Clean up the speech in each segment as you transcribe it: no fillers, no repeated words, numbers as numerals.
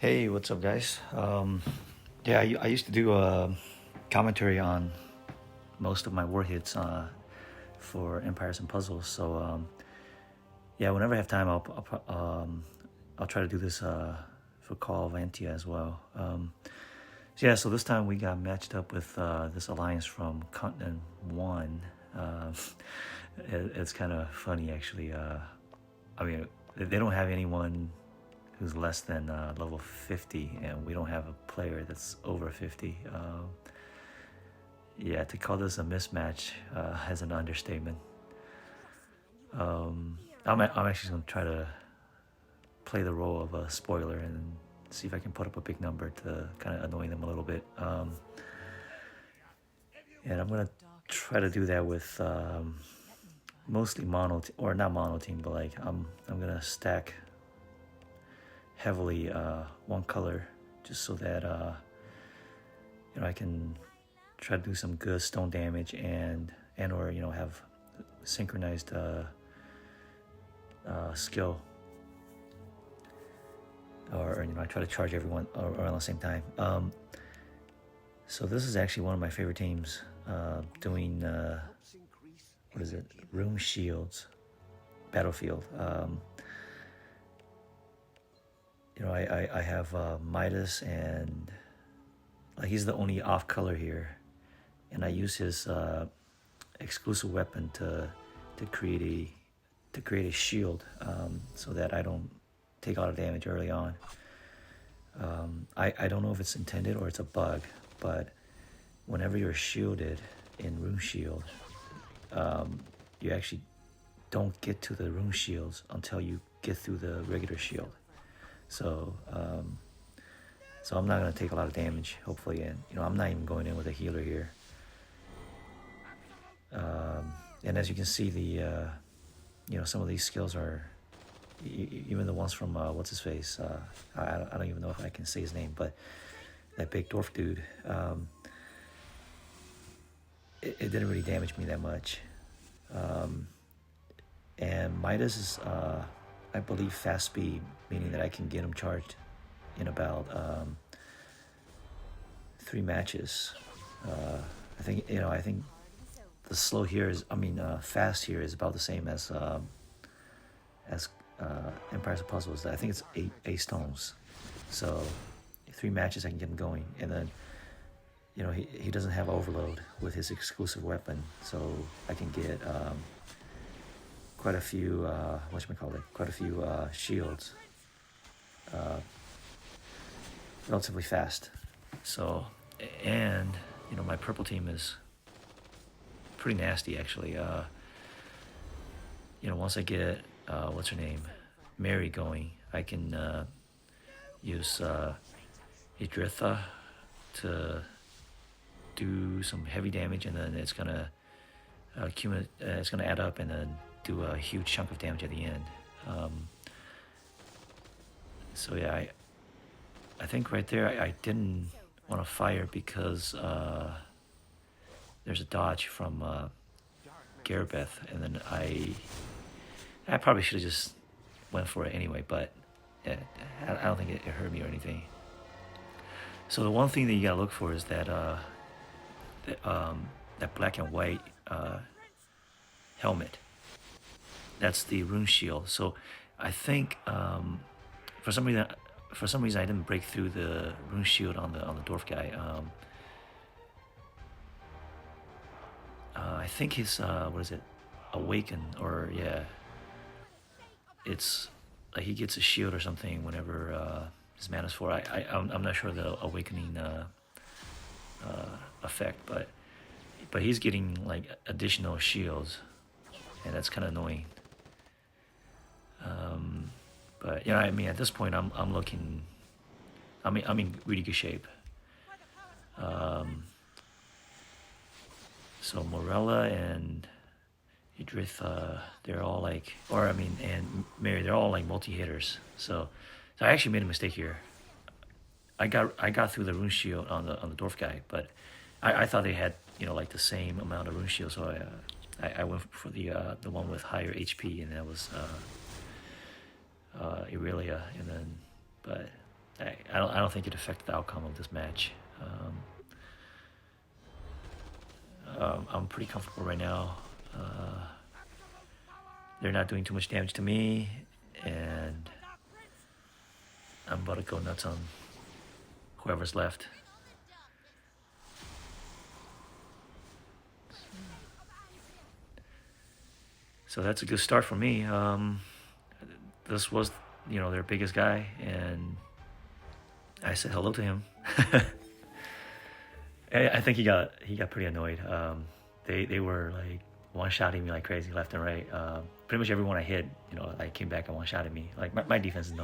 Hey, what's up, guys? Yeah, I used to do a commentary on most of my war hits for Empires and Puzzles. So yeah, whenever I have time, I'll try to do this for Call of Antia as well. So yeah, so this time we got matched up with this alliance from Continent One. Uh, it's kind of funny, actually. I mean, they don't have anyone who's less than level 50, and we don't have a player that's over 50. Yeah, to call this a mismatch has an understatement. I'm actually going to try to play the role of a spoiler and see if I can put up a big number to kind of annoy them a little bit. And I'm going to try to do that with mostly mono, or not mono team, but like I'm going to stack heavily one color just so that I can try to do some good stone damage and or have synchronized skill, or I try to charge everyone around the same time. So this is actually one of my favorite teams, doing what is it, Room Shields Battlefield. I have Midas, and he's the only off color here, and I use his exclusive weapon to create a shield, so that I don't take a lot of damage early on. I don't know if it's intended or it's a bug, but whenever you're shielded in Rune Shield, you actually don't get to the Rune Shields until you get through the regular shield. So I'm not going to take a lot of damage, hopefully, and I'm not even going in with a healer here. And as you can see, the some of these skills are, even the ones from what's his face. I don't even know if I can say his name, but that big dwarf dude. It didn't really damage me that much. And Midas is, I believe, fast speed, meaning that I can get him charged in about 3 matches. I think the slow here is, fast here is about the same as Empires of Puzzles. I think it's eight stones. So 3 matches I can get him going, and then he doesn't have overload with his exclusive weapon, so I can get quite a few shields relatively fast. So, and my purple team is pretty nasty, actually. Once I get what's her name, Mary, going, I can use Idritha to do some heavy damage, and then it's gonna accumulate. It's gonna add up, and then do a huge chunk of damage at the end. So yeah, I think right there I didn't want to fire because there's a dodge from Garabeth, and then I probably should have just went for it anyway, but yeah, I don't think it hurt me or anything. So the one thing that you gotta look for is that that black and white helmet. That's the rune shield. So I think for some reason I didn't break through the rune shield on the dwarf guy. I think his what is it, awaken, or yeah, it's like he gets a shield or something whenever his mana's 4. I'm not sure the awakening effect, but he's getting like additional shields, and that's kind of annoying. But at this point I'm looking. I'm in really good shape. So Morella and Idrith, they're all like, and Mary, they're all like multi-hitters. So I actually made a mistake here. I got through the rune shield on the dwarf guy, but I thought they had like the same amount of rune shield, so I went for the one with higher HP, and that was Irelia, and then but I don't think it affected the outcome of this match. I'm pretty comfortable right now. They're not doing too much damage to me, and I'm about to go nuts on whoever's left. So that's a good start for me. This was, their biggest guy, and I said hello to him. I think he got pretty annoyed. They were like one-shotting me like crazy left and right. Pretty much everyone I hit, like came back and one-shotted me. Like my defense is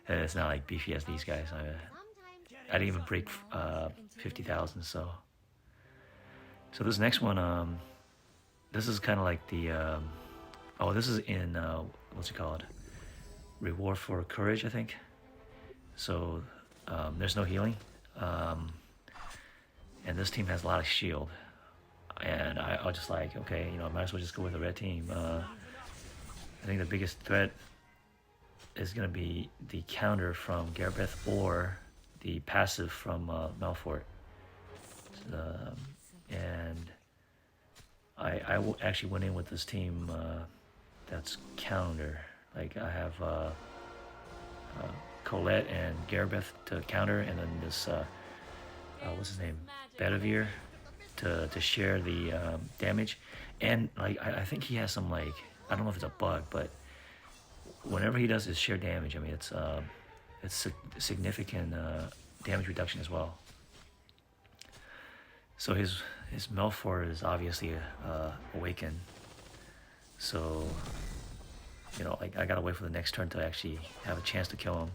it's not like beefy as these guys. I didn't even break 50,000. So this next one, this is kind of like the this is in what's it called? Reward for courage, I think. So there's no healing. And this team has a lot of shield, and I was just like, okay, I might as well just go with the red team. I think the biggest threat is going to be the counter from Garabeth or the passive from Malfort. And I actually went in with this team that's counter. Like I have Colette and Garabeth to counter, and then this what's his name, Bedivere, to share the damage. And like I think he has some, like, I don't know if it's a bug, but whenever he does his share damage, I mean it's significant damage reduction as well. So his Malfort is obviously awakened. So like I gotta wait for the next turn to actually have a chance to kill him.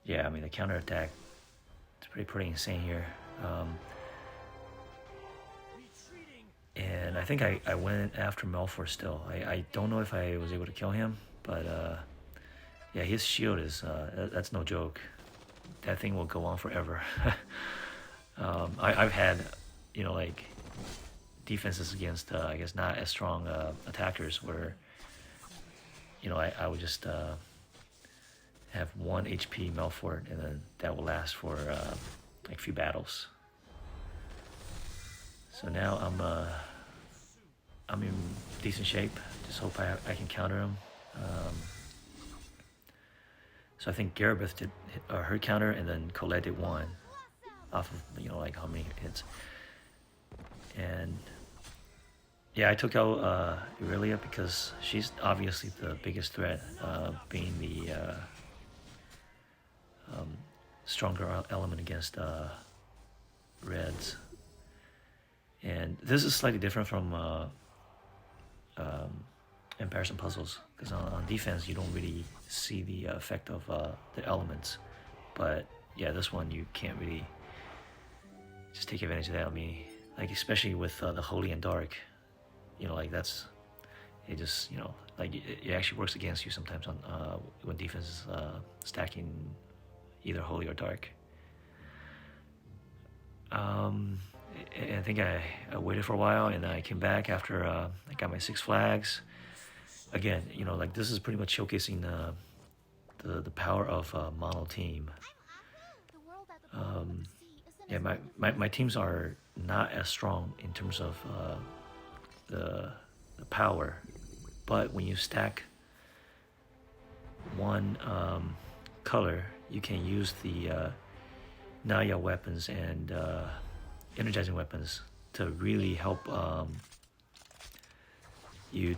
Yeah, I mean the counter attack, it's pretty insane here. And I think I went after Malfort still. I don't know if I was able to kill him, but yeah, his shield is that's no joke. That thing will go on forever. I've had like defenses against I guess not as strong attackers where I would just have 1 HP Malfort, and then that will last for like a few battles. So now I'm in decent shape. Just hope I can counter him. So I think Garabeth did her counter, and then Colette did 1 off of like how many hits. And yeah, I took out Irelia because she's obviously the biggest threat, being the stronger element against Reds. And this is slightly different from Empires and Puzzles, because on defense you don't really see the effect of the elements, but yeah, this one you can't really just take advantage of that. I mean, like especially with the Holy and Dark, like that's it. Just like it actually works against you sometimes on when defense is stacking either Holy or Dark. I think I waited for a while, and then I came back after I got my 6 flags. Again, like this is pretty much showcasing the power of mono team. Yeah, my teams are not as strong in terms of the power, but when you stack one color, you can use the Naya weapons and energizing weapons to really help you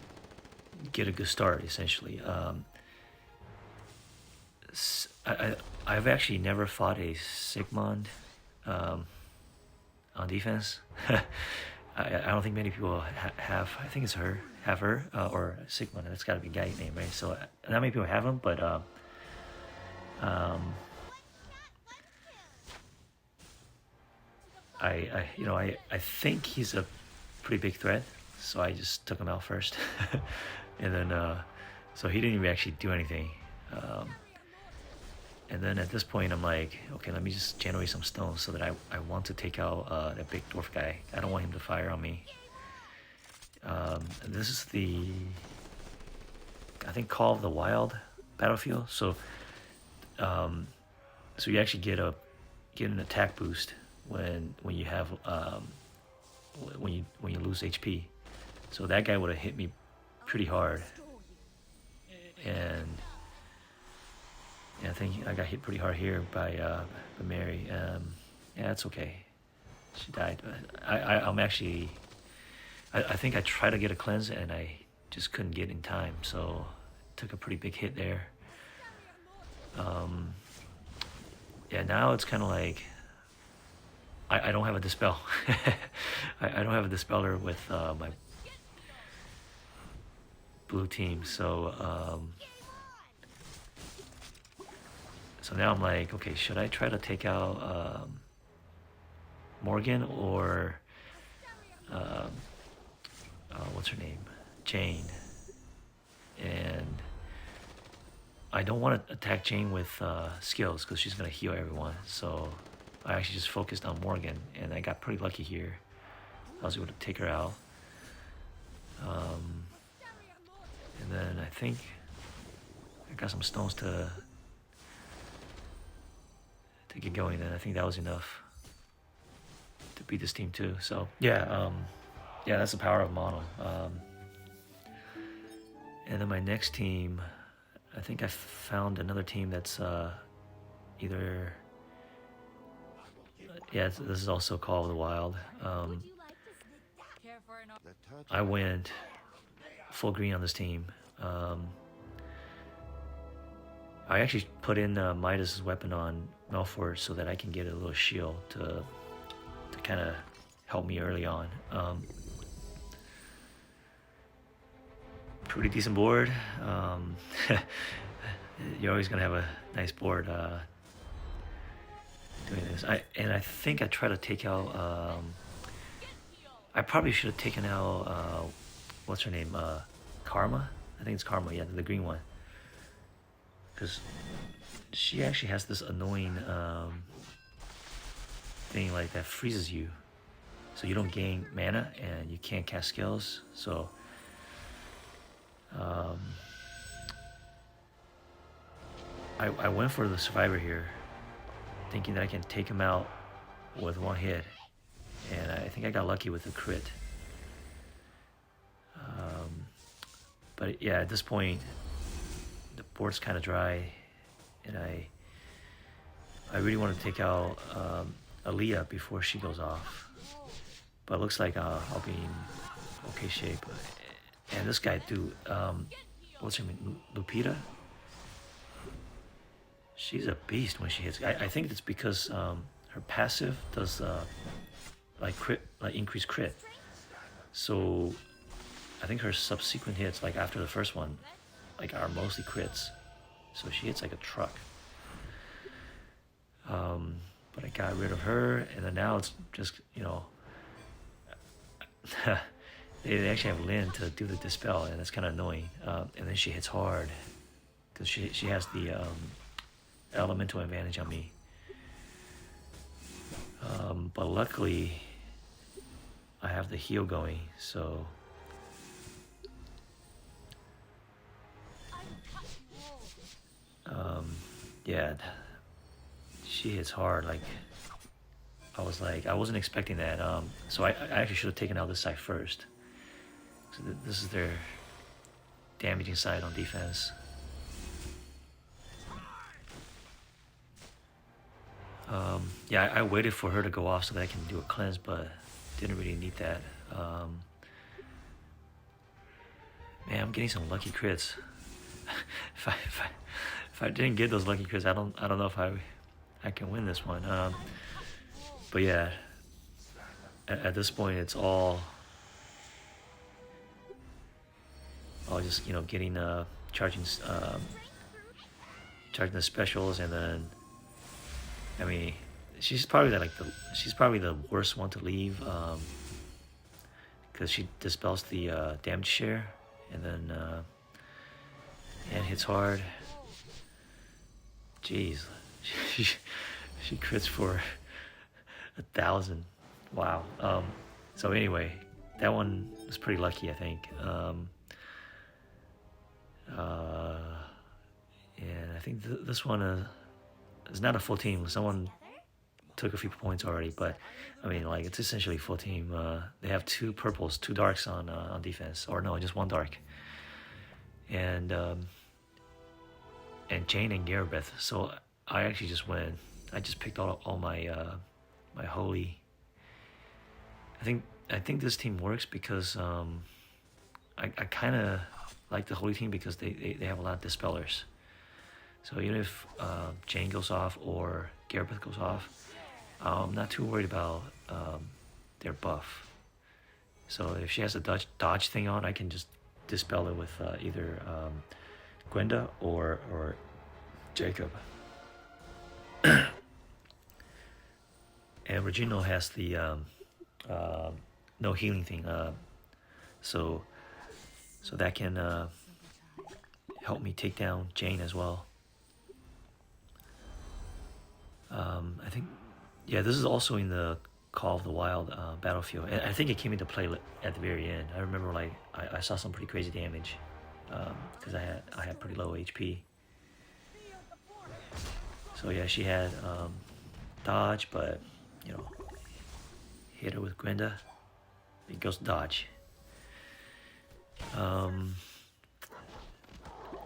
get a good start, essentially. I've actually never fought a Sigmund on defense. I don't think many people have. I think it's her, or Sigmund. That's got to be a guy name, right? So not many people have him, but I think he's a pretty big threat, so I just took him out first. And then so he didn't even actually do anything, and then at this point I'm like, okay, let me just generate some stones so that I want to take out that big dwarf guy. I don't want him to fire on me. This is the I think Call of the Wild Battlefield. So you actually get an attack boost when you have when you lose HP. So that guy would have hit me pretty hard, and yeah, I think I got hit pretty hard here by Mary. Yeah, it's okay. She died. I'm actually. I think I tried to get a cleanse and I just couldn't get in time, so took a pretty big hit there. Yeah, now it's kind of like I don't have a dispel. I don't have a dispeller with my blue team, so now I'm like, okay, should I try to take out Morgan or what's her name, Jane? And I don't want to attack Jane with skills because she's gonna heal everyone. So I actually just focused on Morgan, and I got pretty lucky here. I was able to take her out. And then I think I got some stones to get going, and I think that was enough to beat this team too. So yeah, that's the power of mono. And then my next team, I think I found another team that's either this is also Call of the Wild. I went full green on this team. I actually put in Midas's weapon on Melfort so that I can get a little shield to kind of help me early on. Pretty decent board. You're always gonna have a nice board doing this. I think I try to take out. I probably should have taken out what's her name? Karma. I think it's Karma. Yeah, the green one. Because she actually has this annoying thing like that freezes you, so you don't gain mana and you can't cast skills. So I went for the survivor here, thinking that I can take him out with one hit, and I think I got lucky with the crit. But yeah, at this point, the board's kind of dry, and I really want to take out Aaliyah before she goes off. But it looks like I'll be in okay shape. And this guy, dude, what's her name? Lupita? She's a beast when she hits. I think it's because her passive does like crit, like increased crit. So I think her subsequent hits, like after the first one, like are mostly crits. So she hits like a truck. But I got rid of her, and then now it's just, they actually have Lynn to do the dispel, and it's kind of annoying. And then she hits hard because she has the elemental advantage on me. But luckily, I have the heal going, so. Yeah, she hits hard. Like, I wasn't expecting that. So I actually should have taken out this side first. So this is their damaging side on defense. Yeah, I waited for her to go off so that I can do a cleanse, but didn't really need that. Man, I'm getting some lucky crits. If I didn't get those lucky crits, I don't know if I can win this one. But yeah, at this point, it's all just getting charging the specials, and then I mean she's probably the worst one to leave because she dispels the damage share, and then and hits hard. Jeez, she crits for 1,000. Wow. So anyway, that one was pretty lucky, I think. think this one is not a full team. Someone took a few points already, but I mean, like it's essentially full team. They have two purples, two darks on defense, or no, just one dark, and Jane and Garabeth. So I actually just went. I just picked all my my holy. I think this team works because I kind of like the holy team because they have a lot of dispellers. So even if Jane goes off or Garabeth goes off, I'm not too worried about their buff. So if she has a dodge thing on, I can just dispel it with either Gwenda or Jacob. And Regino has the no healing thing, so that can help me take down Jane as well. I think, yeah, this is also in the Call of the Wild battlefield, and I think it came into play at the very end. I remember like I saw some pretty crazy damage because I had pretty low HP. So yeah, she had dodge, but you know, hit her with Gwenda, it goes dodge.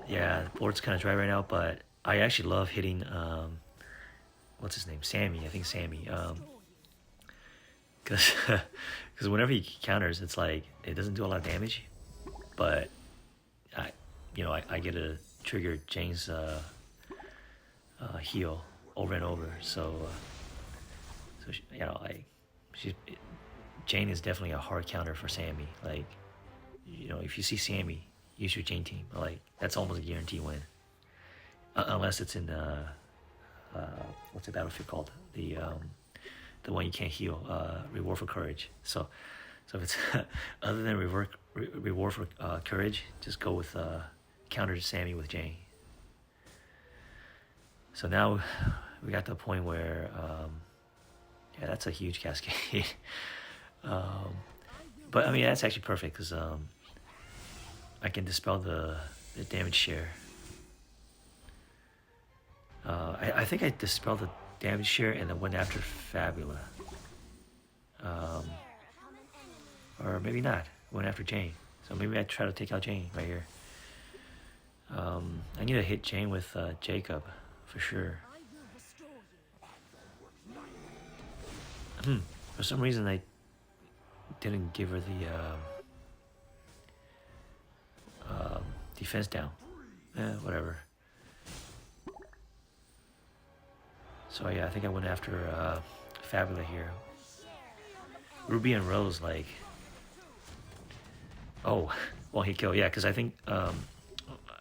Yeah, the board's kind of dry right now, but I actually love hitting what's his name, Sammy. I think Sammy. Because whenever he counters, it's like it doesn't do a lot of damage, but I get to trigger Jane's heal over and over. So Jane is definitely a hard counter for Sammy. Like, if you see Sammy, use your Jane team. Like that's almost a guarantee win, unless it's in what's the battlefield called? The one you can't heal, reward for courage. So if it's other than reward for courage, just go with counter to Sammy with Jane. So now we got to the point where yeah, that's a huge cascade. But I mean that's actually perfect because I can dispel the damage share. I think I dispelled the damage share and then went after Fabula. Or maybe not. Went after Jane. So maybe I try to take out Jane right here. I need to hit Jane with Jacob for sure. For some reason I didn't give her the defense down. Whatever. So yeah, I think I went after Fabula here. Ruby and Rose, like, oh, well, he killed, yeah, because I think I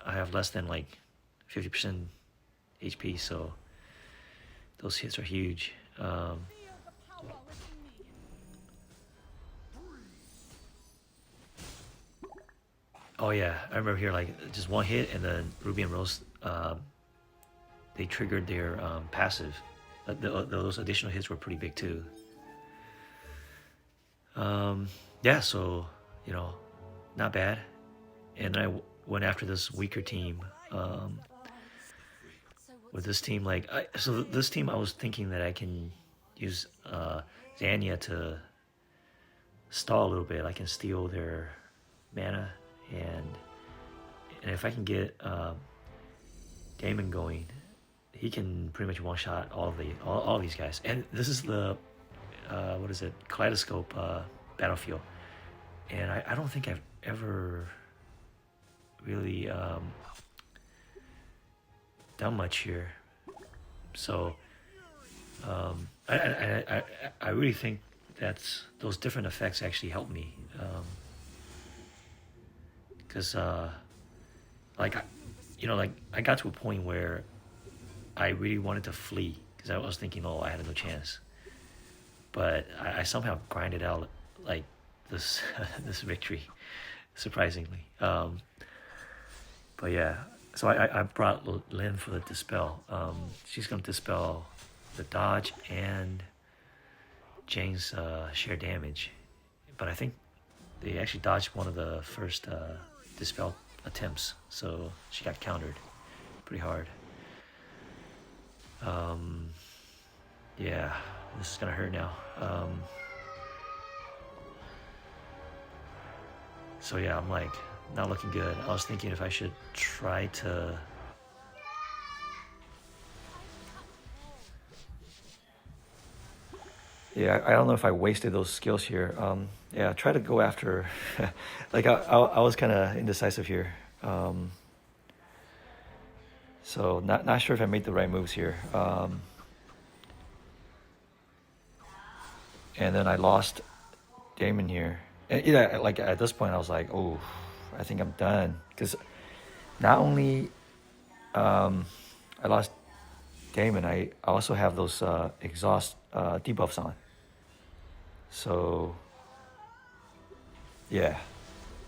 have less than like 50% HP, so those hits are huge. Oh yeah, I remember here like just one hit and then Ruby and Rose they triggered their passive. Those additional hits were pretty big too. Yeah, so not bad. And then I went after this weaker team. With this team, so this team, I was thinking that I can use Zanya to stall a little bit. I can steal their mana, and if I can get Damon going, he can pretty much one-shot all these guys. And this is the Kaleidoscope battlefield, and I don't think I've ever really done much here. So I really think those different effects actually help me, because I got to a point where I really wanted to flee because I was thinking, oh, I had no chance. But I somehow grinded out like this this victory, surprisingly. But yeah, so I brought Lynn for the dispel. She's gonna dispel the dodge and Jane's sheer damage. But I think they actually dodged one of the first dispel attempts, so she got countered pretty hard. Yeah, this is gonna hurt now. So yeah, I'm like not looking good. I was thinking if I should try to. Yeah, I don't know if I wasted those skills here. Yeah, try to go after. Like I was kind of indecisive here. So not sure if I made the right moves here. And then I lost Damon here. And yeah, like at this point I was like, oh, I think I'm done because not only I lost Damon, I also have those exhaust debuffs on. So yeah,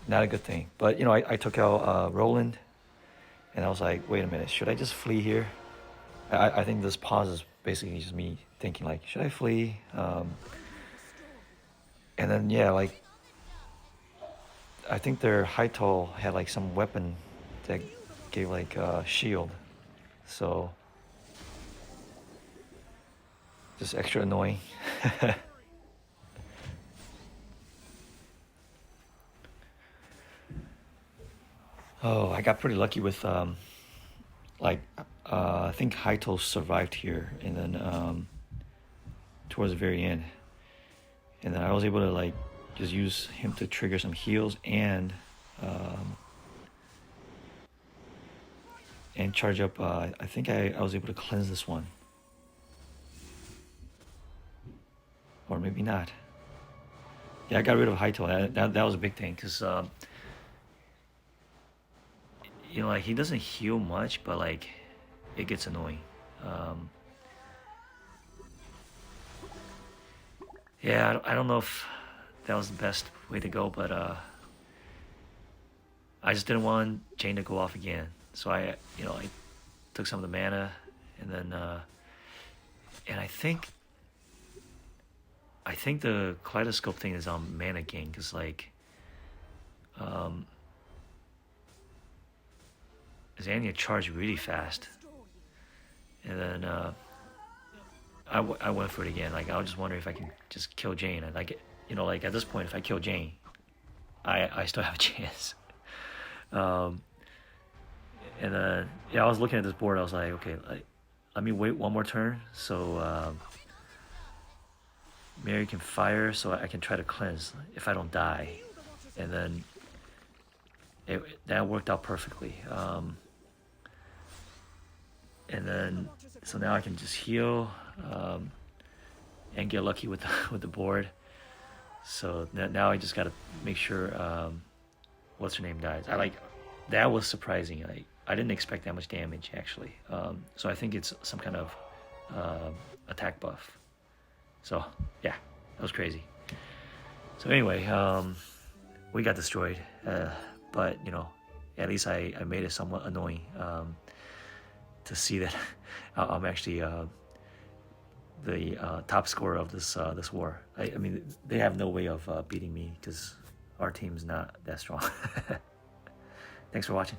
not a good thing. But you know, I took out Roland, and I was like, wait a minute, should I just flee here? I think this pause is basically just me thinking like, should I flee? And then yeah, like I think their Hytol had like some weapon that gave like a shield, so just extra annoying. Oh, I got pretty lucky with like I think Hytol survived here, and then towards the very end, and then I was able to like just use him to trigger some heals um, and charge up. I think I was able to cleanse this one, or maybe not. Yeah, I got rid of Hytol. That was a big thing because you know, like he doesn't heal much, but like it gets annoying. Um, yeah, I don't know if that was the best way to go, but I just didn't want Jane to go off again. So you know, I took some of the mana, and then, and I think the kaleidoscope thing is on mana gain, because like, um, Zania charged really fast, and then I went for it again. Like I was just wondering if I can just kill Jane. And like, you know, like at this point, if I kill Jane, I still have a chance. Um, and yeah, I was looking at this board. I was like, okay, like, let me wait one more turn so Mary can fire, so I can try to cleanse if I don't die. And then that worked out perfectly. And then so now I can just heal and get lucky with with the board. So now I just got to make sure what's her name dies. That was surprising. I didn't expect that much damage actually. So I think it's some kind of attack buff. So yeah, that was crazy. So anyway, we got destroyed, but you know, at least I made it somewhat annoying to see that I'm actually the top scorer of this war. I mean, they have no way of beating me because our team's not that strong. Thanks for watching.